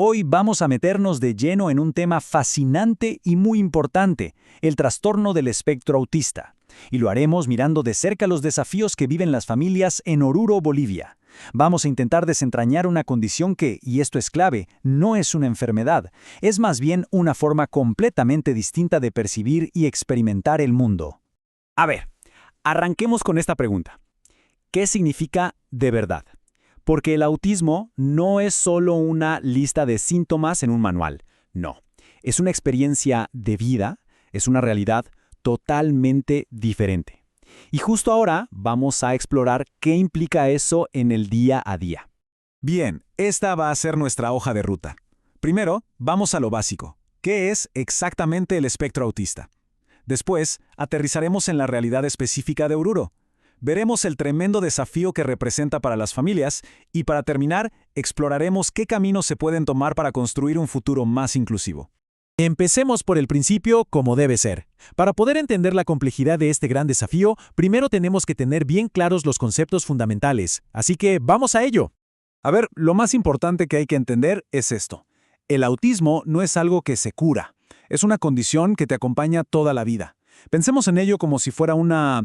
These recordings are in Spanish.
Hoy vamos a meternos de lleno en un tema fascinante y muy importante, el trastorno del espectro autista. Y lo haremos mirando de cerca los desafíos que viven las familias en Oruro, Bolivia. Vamos a intentar desentrañar una condición que, y esto es clave, no es una enfermedad, es más bien una forma completamente distinta de percibir y experimentar el mundo. A ver, arranquemos con esta pregunta. ¿Qué significa de verdad? Porque el autismo no es solo una lista de síntomas en un manual, no. Es una experiencia de vida, es una realidad totalmente diferente. Y justo ahora vamos a explorar qué implica eso en el día a día. Bien, esta va a ser nuestra hoja de ruta. Primero, vamos a lo básico. ¿Qué es exactamente el espectro autista? Después, aterrizaremos en la realidad específica de Oruro. Veremos el tremendo desafío que representa para las familias y, para terminar, exploraremos qué caminos se pueden tomar para construir un futuro más inclusivo. Empecemos por el principio como debe ser. Para poder entender la complejidad de este gran desafío, primero tenemos que tener bien claros los conceptos fundamentales, así que vamos a ello. A ver, lo más importante que hay que entender es esto. El autismo no es algo que se cura, es una condición que te acompaña toda la vida. Pensemos en ello como si fuera una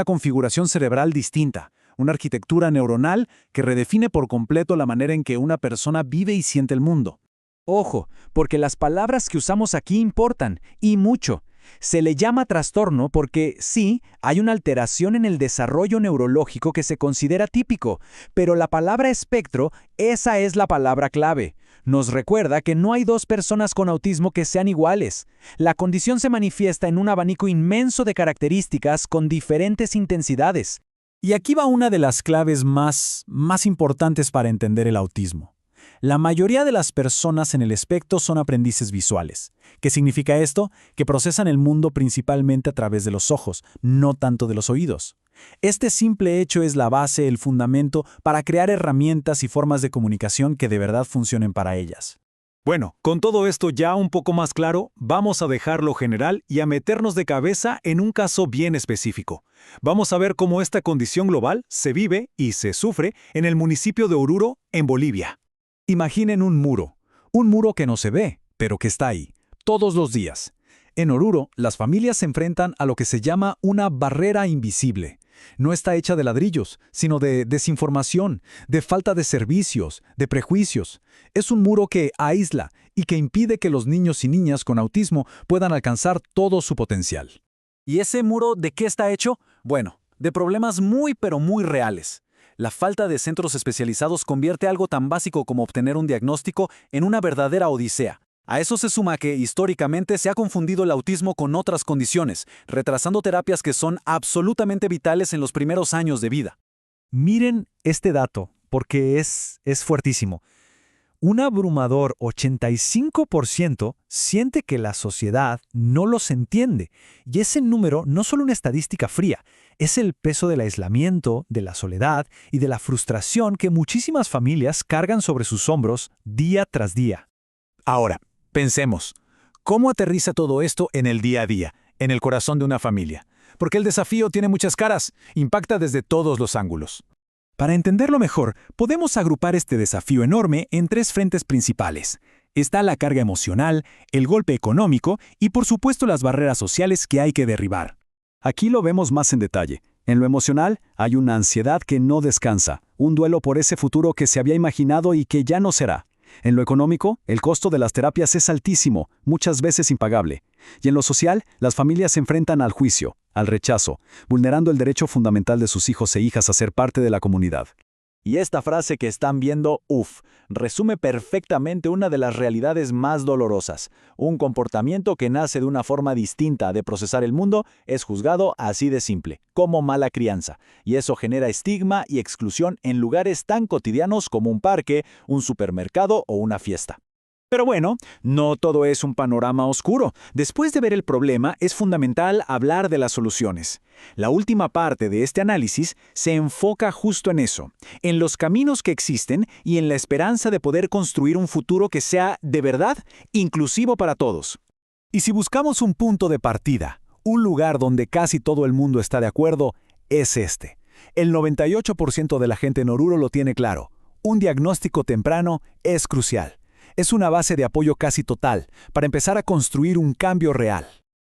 configuración cerebral distinta, una arquitectura neuronal que redefine por completo la manera en que una persona vive y siente el mundo. Ojo, porque las palabras que usamos aquí importan, y mucho. Se le llama trastorno porque, sí, hay una alteración en el desarrollo neurológico que se considera típico, pero la palabra espectro, esa es la palabra clave. Nos recuerda que no hay dos personas con autismo que sean iguales. La condición se manifiesta en un abanico inmenso de características con diferentes intensidades. Y aquí va una de las claves más importantes para entender el autismo. La mayoría de las personas en el espectro son aprendices visuales. ¿Qué significa esto? Que procesan el mundo principalmente a través de los ojos, no tanto de los oídos. Este simple hecho es la base, el fundamento para crear herramientas y formas de comunicación que de verdad funcionen para ellas. Bueno, con todo esto ya un poco más claro, vamos a dejar lo general y a meternos de cabeza en un caso bien específico. Vamos a ver cómo esta condición global se vive y se sufre en el municipio de Oruro, en Bolivia. Imaginen un muro que no se ve, pero que está ahí, todos los días. En Oruro, las familias se enfrentan a lo que se llama una barrera invisible. No está hecha de ladrillos, sino de desinformación, de falta de servicios, de prejuicios. Es un muro que aísla y que impide que los niños y niñas con autismo puedan alcanzar todo su potencial. ¿Y ese muro de qué está hecho? Bueno, de problemas muy pero muy reales. La falta de centros especializados convierte algo tan básico como obtener un diagnóstico en una verdadera odisea. A eso se suma que, históricamente, se ha confundido el autismo con otras condiciones, retrasando terapias que son absolutamente vitales en los primeros años de vida. Miren este dato, porque es fuertísimo. Un abrumador 85% siente que la sociedad no los entiende. Y ese número no es solo una estadística fría, es el peso del aislamiento, de la soledad y de la frustración que muchísimas familias cargan sobre sus hombros día tras día. Ahora, pensemos, ¿cómo aterriza todo esto en el día a día, en el corazón de una familia? Porque el desafío tiene muchas caras, impacta desde todos los ángulos. Para entenderlo mejor, podemos agrupar este desafío enorme en tres frentes principales. Está la carga emocional, el golpe económico y, por supuesto, las barreras sociales que hay que derribar. Aquí lo vemos más en detalle. En lo emocional, hay una ansiedad que no descansa, un duelo por ese futuro que se había imaginado y que ya no será. En lo económico, el costo de las terapias es altísimo, muchas veces impagable. Y en lo social, las familias se enfrentan al juicio, al rechazo, vulnerando el derecho fundamental de sus hijos e hijas a ser parte de la comunidad. Y esta frase que están viendo, resume perfectamente una de las realidades más dolorosas. Un comportamiento que nace de una forma distinta de procesar el mundo es juzgado así de simple, como mala crianza. Y eso genera estigma y exclusión en lugares tan cotidianos como un parque, un supermercado o una fiesta. Pero bueno, no todo es un panorama oscuro. Después de ver el problema, es fundamental hablar de las soluciones. La última parte de este análisis se enfoca justo en eso, en los caminos que existen y en la esperanza de poder construir un futuro que sea, de verdad, inclusivo para todos. Y si buscamos un punto de partida, un lugar donde casi todo el mundo está de acuerdo, es este. El 98% de la gente en Oruro lo tiene claro. Un diagnóstico temprano es crucial. Es una base de apoyo casi total para empezar a construir un cambio real.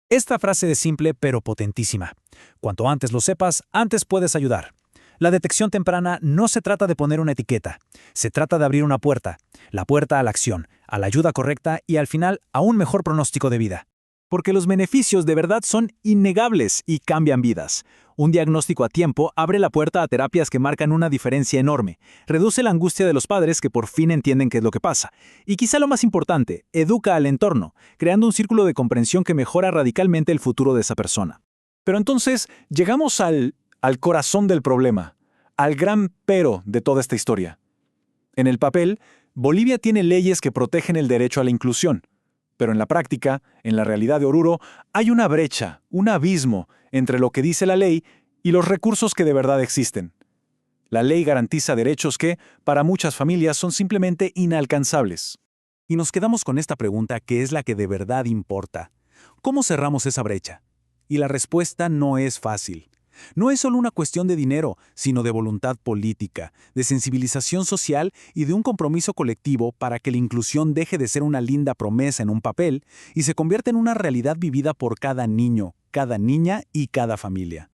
Esta frase es simple pero potentísima. Cuanto antes lo sepas, antes puedes ayudar. La detección temprana no se trata de poner una etiqueta, se trata de abrir una puerta, la puerta a la acción, a la ayuda correcta y al final a un mejor pronóstico de vida. Porque los beneficios de verdad son innegables y cambian vidas. Un diagnóstico a tiempo abre la puerta a terapias que marcan una diferencia enorme, reduce la angustia de los padres que por fin entienden qué es lo que pasa, y quizá lo más importante, educa al entorno, creando un círculo de comprensión que mejora radicalmente el futuro de esa persona. Pero entonces llegamos al corazón del problema, al gran pero de toda esta historia. En el papel, Bolivia tiene leyes que protegen el derecho a la inclusión, pero en la práctica, en la realidad de Oruro, hay una brecha, un abismo entre lo que dice la ley y los recursos que de verdad existen. La ley garantiza derechos que, para muchas familias, son simplemente inalcanzables. Y nos quedamos con esta pregunta que es la que de verdad importa. ¿Cómo cerramos esa brecha? Y la respuesta no es fácil. No es solo una cuestión de dinero, sino de voluntad política, de sensibilización social y de un compromiso colectivo para que la inclusión deje de ser una linda promesa en un papel y se convierta en una realidad vivida por cada niño, cada niña y cada familia.